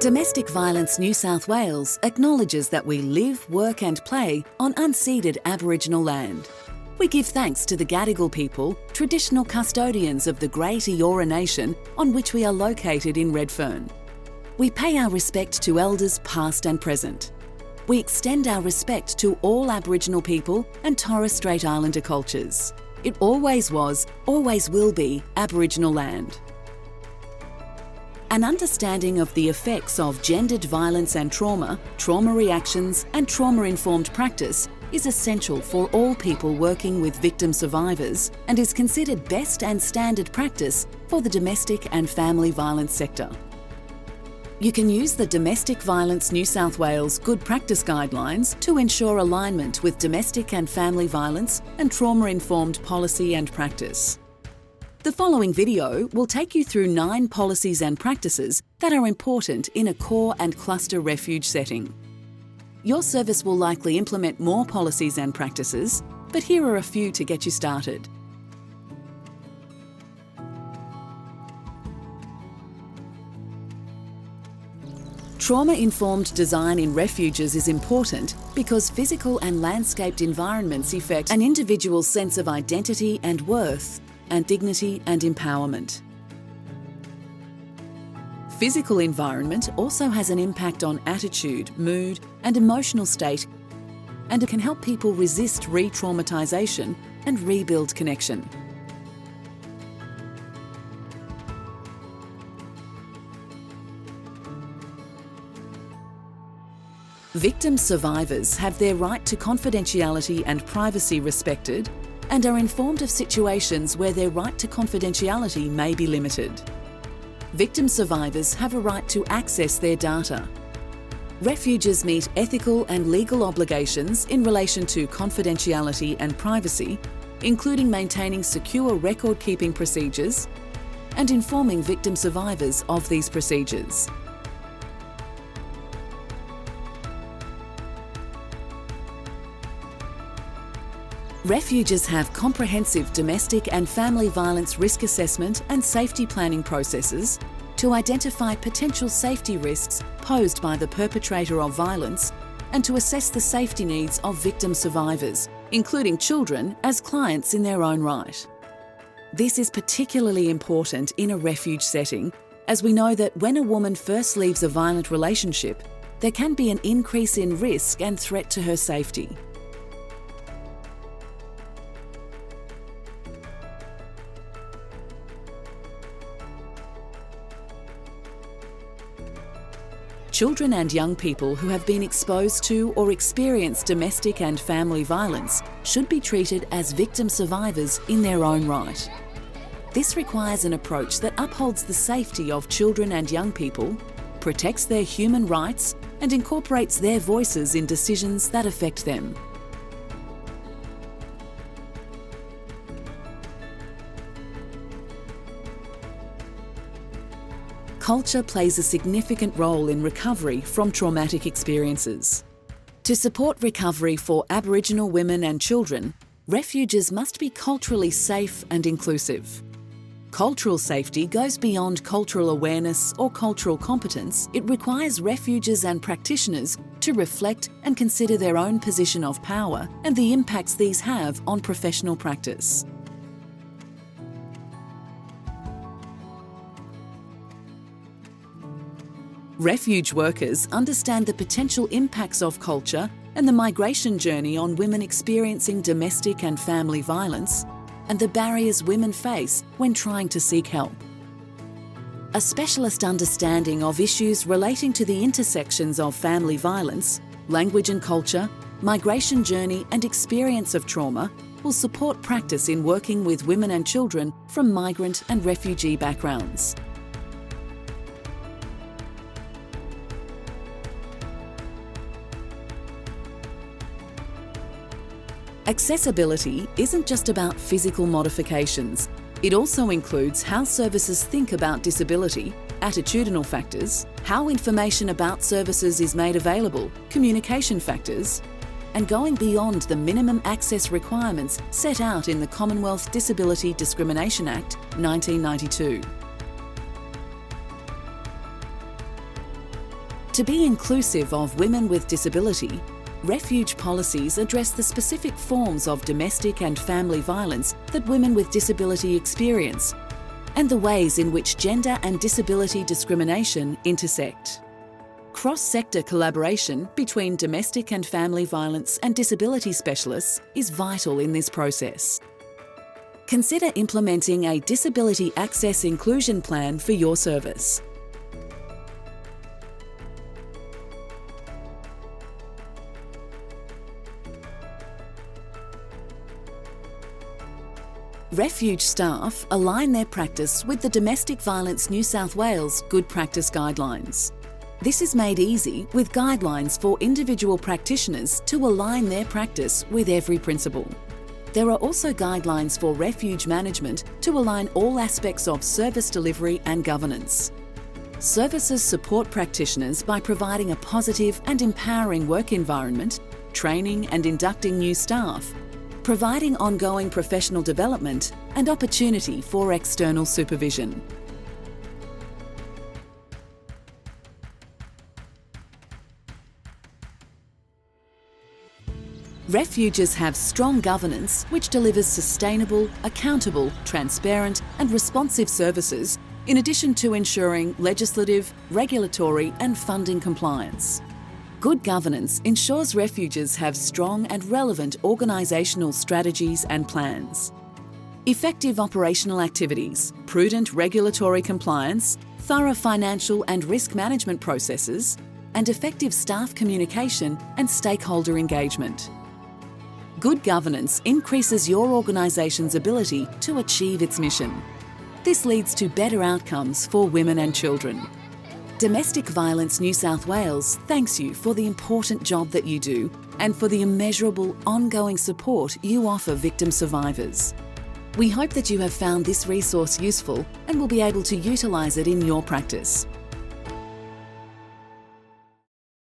Domestic Violence New South Wales acknowledges that we live, work and play on unceded Aboriginal land. We give thanks to the Gadigal people, traditional custodians of the Great Eora Nation on which we are located in Redfern. We pay our respect to elders past and present. We extend our respect to all Aboriginal people and Torres Strait Islander cultures. It always was, always will be Aboriginal land. An understanding of the effects of gendered violence and trauma, trauma reactions and trauma-informed practice is essential for all people working with victim survivors and is considered best and standard practice for the domestic and family violence sector. You can use the Domestic Violence New South Wales Good Practice Guidelines to ensure alignment with domestic and family violence and trauma-informed policy and practice. The following video will take you through 9 policies and practices that are important in a core and cluster refuge setting. Your service will likely implement more policies and practices, but here are a few to get you started. Trauma-informed design in refuges is important because physical and landscaped environments affect an individual's sense of identity and worth, and dignity and empowerment. Physical environment also has an impact on attitude, mood and emotional state, and it can help people resist re-traumatisation and rebuild connection. Victim survivors have their right to confidentiality and privacy respected and are informed of situations where their right to confidentiality may be limited. Victim survivors have a right to access their data. Refuges meet ethical and legal obligations in relation to confidentiality and privacy, including maintaining secure record-keeping procedures and informing victim survivors of these procedures. Refuges have comprehensive domestic and family violence risk assessment and safety planning processes to identify potential safety risks posed by the perpetrator of violence and to assess the safety needs of victim survivors, including children, as clients in their own right. This is particularly important in a refuge setting, as we know that when a woman first leaves a violent relationship, there can be an increase in risk and threat to her safety. Children and young people who have been exposed to or experienced domestic and family violence should be treated as victim survivors in their own right. This requires an approach that upholds the safety of children and young people, protects their human rights, and incorporates their voices in decisions that affect them. Culture plays a significant role in recovery from traumatic experiences. To support recovery for Aboriginal women and children, refuges must be culturally safe and inclusive. Cultural safety goes beyond cultural awareness or cultural competence. It requires refuges and practitioners to reflect and consider their own position of power and the impacts these have on professional practice. Refuge workers understand the potential impacts of culture and the migration journey on women experiencing domestic and family violence, and the barriers women face when trying to seek help. A specialist understanding of issues relating to the intersections of family violence, language and culture, migration journey and experience of trauma will support practice in working with women and children from migrant and refugee backgrounds. Accessibility isn't just about physical modifications. It also includes how services think about disability, attitudinal factors, how information about services is made available, communication factors, and going beyond the minimum access requirements set out in the Commonwealth Disability Discrimination Act 1992. To be inclusive of women with disability, Refuge policies address the specific forms of domestic and family violence that women with disability experience, and the ways in which gender and disability discrimination intersect. Cross-sector collaboration between domestic and family violence and disability specialists is vital in this process. Consider implementing a disability access inclusion plan for your service. Refuge staff align their practice with the Domestic Violence New South Wales Good Practice Guidelines. This is made easy with guidelines for individual practitioners to align their practice with every principle. There are also guidelines for Refuge management to align all aspects of service delivery and governance. Services support practitioners by providing a positive and empowering work environment, training and inducting new staff, providing ongoing professional development and opportunity for external supervision. Refuges have strong governance which delivers sustainable, accountable, transparent and responsive services, in addition to ensuring legislative, regulatory and funding compliance. Good governance ensures refuges have strong and relevant organisational strategies and plans. Effective operational activities, prudent regulatory compliance, thorough financial and risk management processes, and effective staff communication and stakeholder engagement. Good governance increases your organisation's ability to achieve its mission. This leads to better outcomes for women and children. Domestic Violence New South Wales thanks you for the important job that you do and for the immeasurable ongoing support you offer victim survivors. We hope that you have found this resource useful and will be able to utilise it in your practice.